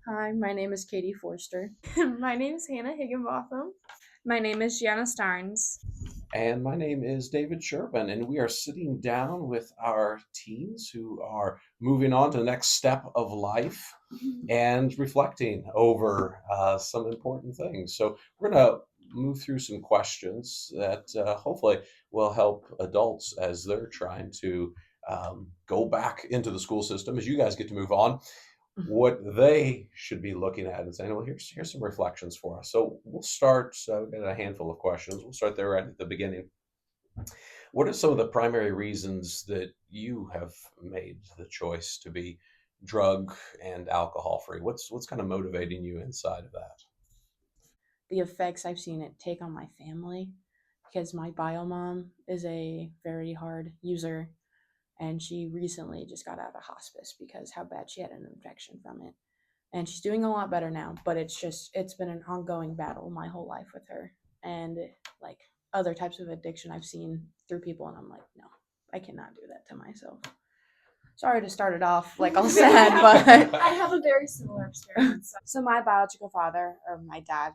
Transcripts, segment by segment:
Hi, my name is Kaytte Forister. My name's Hannah Higginbotham. My name is Gianna Starns. And my name is David Sherman, and we are sitting down with our teens who are moving on to the next step of life and reflecting over some important things. So, we're going to move through some questions that hopefully will help adults as they're trying to go back into the school system as you guys get to move on, what they should be looking at and saying, well, here's some reflections for us. So we'll start. We've got a handful of questions. We'll start there right at the beginning. What are some of the primary reasons that you have made the choice to be drug and alcohol free? What's kind of motivating you inside of that? The effects I've seen it take on my family because my bio mom is a very hard user and she recently just got out of hospice because how bad she had an infection from it. And she's doing a lot better now, but it's been an ongoing battle my whole life with her. And like other types of addiction I've seen through people, and I'm like, no, I cannot do that to myself. Sorry to start it off like all sad, but I have a very similar experience. So my biological father, or my dad,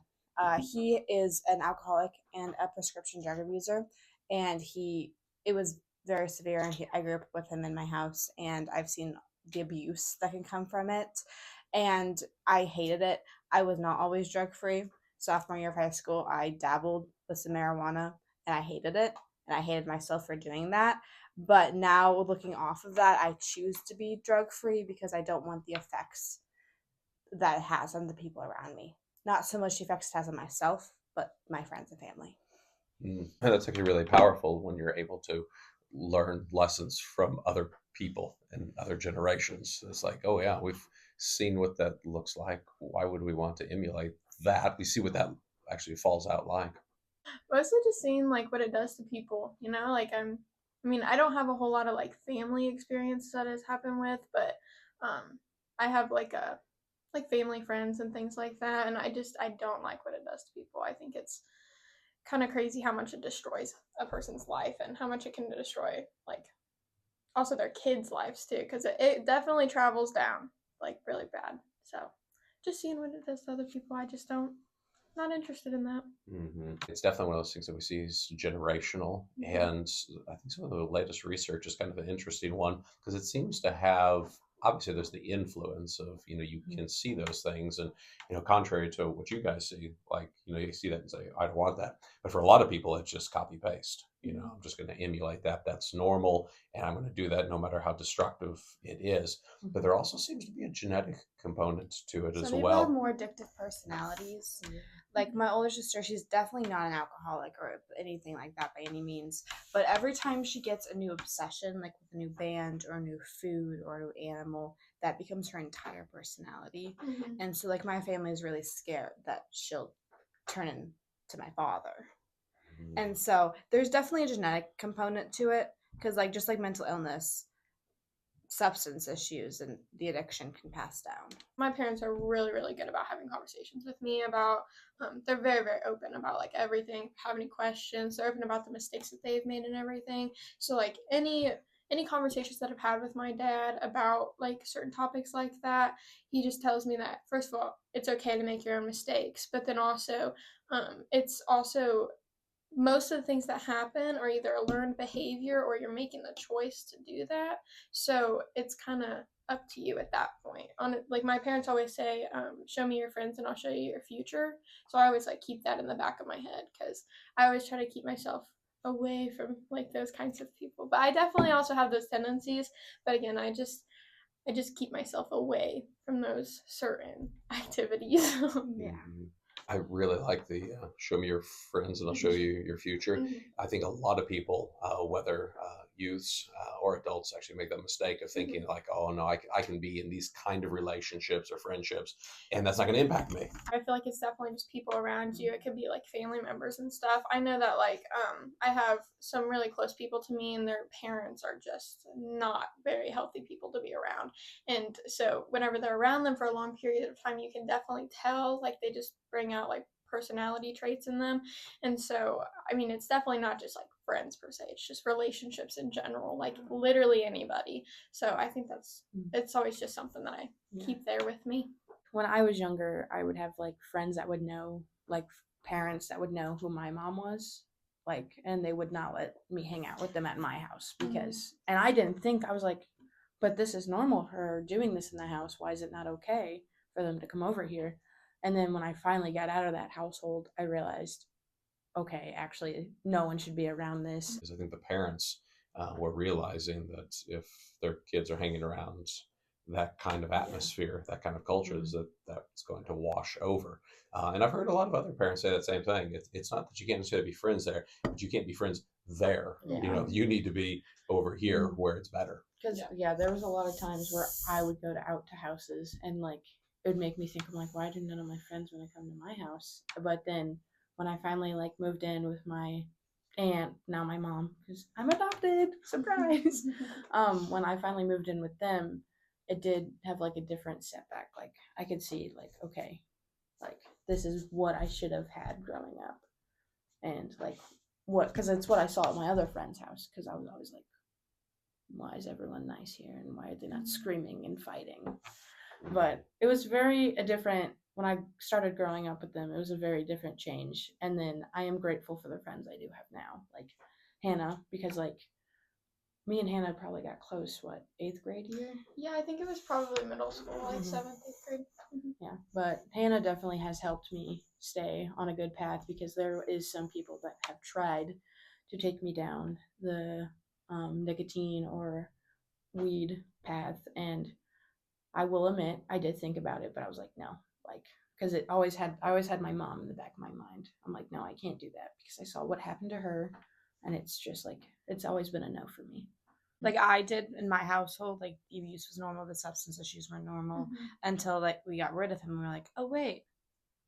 he is an alcoholic and a prescription drug abuser, and it was very severe. And I grew up with him in my house, and I've seen the abuse that can come from it, and I hated it. I was not always drug free. Sophomore year of high school, I dabbled with some marijuana, and I hated it, and I hated myself for doing that. But now, looking off of that, I choose to be drug free because I don't want the effects that it has on the people around me. Not so much the effects it has on myself, but my friends and family. And that's actually really powerful when you're able to learn lessons from other people and other generations. It's like, oh yeah, we've seen what that looks like. Why would we want to emulate that? We see what that actually falls out like. Mostly just seeing like what it does to people, like I don't have a whole lot of like family experience that has happened with, but I have like family friends and things like that, and I don't like what it does to people. I think it's kind of crazy how much it destroys a person's life and how much it can destroy like also their kids' lives too, because it definitely travels down like really bad. So just seeing what it does to other people, I just don't not interested in that. It's definitely one of those things that we see is generational. And I think some of the latest research is kind of an interesting one because it seems to have, obviously, there's the influence of, you can see those things. And, contrary to what you guys see, like, you see that and say, I don't want that. But for a lot of people, it's just copy paste. I'm just going to emulate that. That's normal. And I'm going to do that no matter how destructive it is. But there also seems to be a genetic component to it as Some people have well. more addictive personalities. Like my older sister, she's definitely not an alcoholic or anything like that by any means. But every time she gets a new obsession, like with a new band or a new food or a new animal, that becomes her entire personality. Mm-hmm. And so, like, my family is really scared that she'll turn into my father. And so, there's definitely a genetic component to it because, like, just like mental illness, substance issues and the addiction can pass down. My parents are really, really good about having conversations with me about, they're very, very open about like everything. Have any questions? They're open about the mistakes that they've made and everything. So like any conversations that I've had with my dad about like certain topics like that, he just tells me that first of all, it's okay to make your own mistakes, but then also, it's also most of the things that happen are either a learned behavior or you're making the choice to do that. So it's kind of up to you at that point. On like my parents always say, "Show me your friends, and I'll show you your future." So I always like keep that in the back of my head because I always try to keep myself away from like those kinds of people. But I definitely also have those tendencies. But again, I just keep myself away from those certain activities. Yeah. I really like the show me your friends and I'll show you your future. Mhm. I think a lot of people, whether youths or adults, actually make that mistake of thinking, like, oh, no, I can be in these kind of relationships or friendships, and that's not going to impact me. I feel like it's definitely just people around you. It could be like family members and stuff. I know that like I have some really close people to me and their parents are just not very healthy people to be around. And so whenever they're around them for a long period of time, you can definitely tell like they just bring out like personality traits in them. And so it's definitely not just like friends per se. It's just relationships in general, like literally anybody. So I think it's always just something that I keep there with me. when I was younger, I would have like friends that would know, like parents that would know who my mom was, like, and they would not let me hang out with them at my house because, and I didn't think, I was like, but this is normal, her doing this in the house. Why is it not okay for them to come over here? And then when I finally got out of that household, I realized, okay, actually, no one should be around this. Because I think the parents were realizing that if their kids are hanging around that kind of atmosphere, that kind of culture, is that's going to wash over. And I've heard a lot of other parents say that same thing. It's not that you can't necessarily be friends there, but you can't be friends there. Yeah. You know, you need to be over here where it's better. Because there was a lot of times where I would go out to houses and like it would make me think, I'm like, why do none of my friends want to come to my house? But then when I finally like moved in with my aunt, now my mom, because I'm adopted, surprise. When I finally moved in with them, it did have like a different setback. Like I could see like, okay, like this is what I should have had growing up, and like what, because it's what I saw at my other friend's house. Because I was always like, why is everyone nice here and why are they not screaming and fighting? But it was very a different, when I started growing up with them, it was a very different change. And then I am grateful for the friends I do have now, like Hannah, because like me and Hannah probably got close, what, 8th grade year? Yeah, I think it was probably middle school, like 7th, 8th grade. Yeah, but Hannah definitely has helped me stay on a good path, because there is some people that have tried to take me down the nicotine or weed path, and I will admit I did think about it, but I was like, no, like, because I always had my mom in the back of my mind. I'm like, no, I can't do that because I saw what happened to her, and it's just like it's always been a no for me. Like I did in my household, like EV use was normal, the substance issues were normal until like we got rid of him. And we were like, oh wait,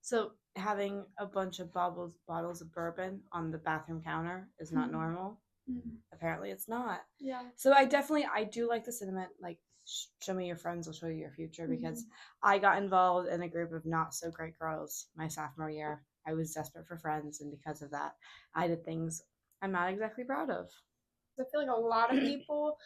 so having a bunch of bottles of bourbon on the bathroom counter is not normal. Apparently, it's not. Yeah. So I do like the sentiment, like show me your friends, will show you your future. Because I got involved in a group of not so great girls my sophomore year. I was desperate for friends, and because of that, I did things I'm not exactly proud of. I feel like a lot of people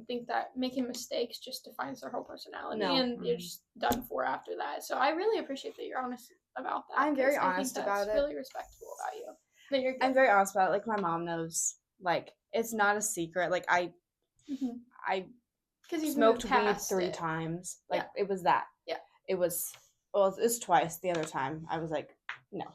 think that making mistakes just defines their whole personality, No. and you're just done for after that. So I really appreciate that you're honest about that. I'm very 'cause I think honest that's about it. really respectful about you. That you're good. I'm very honest about it. Like my mom knows. Like it's not a secret. Like I because you smoked weed 3 times. Like it was that. Yeah. It was twice. The other time I was like, no,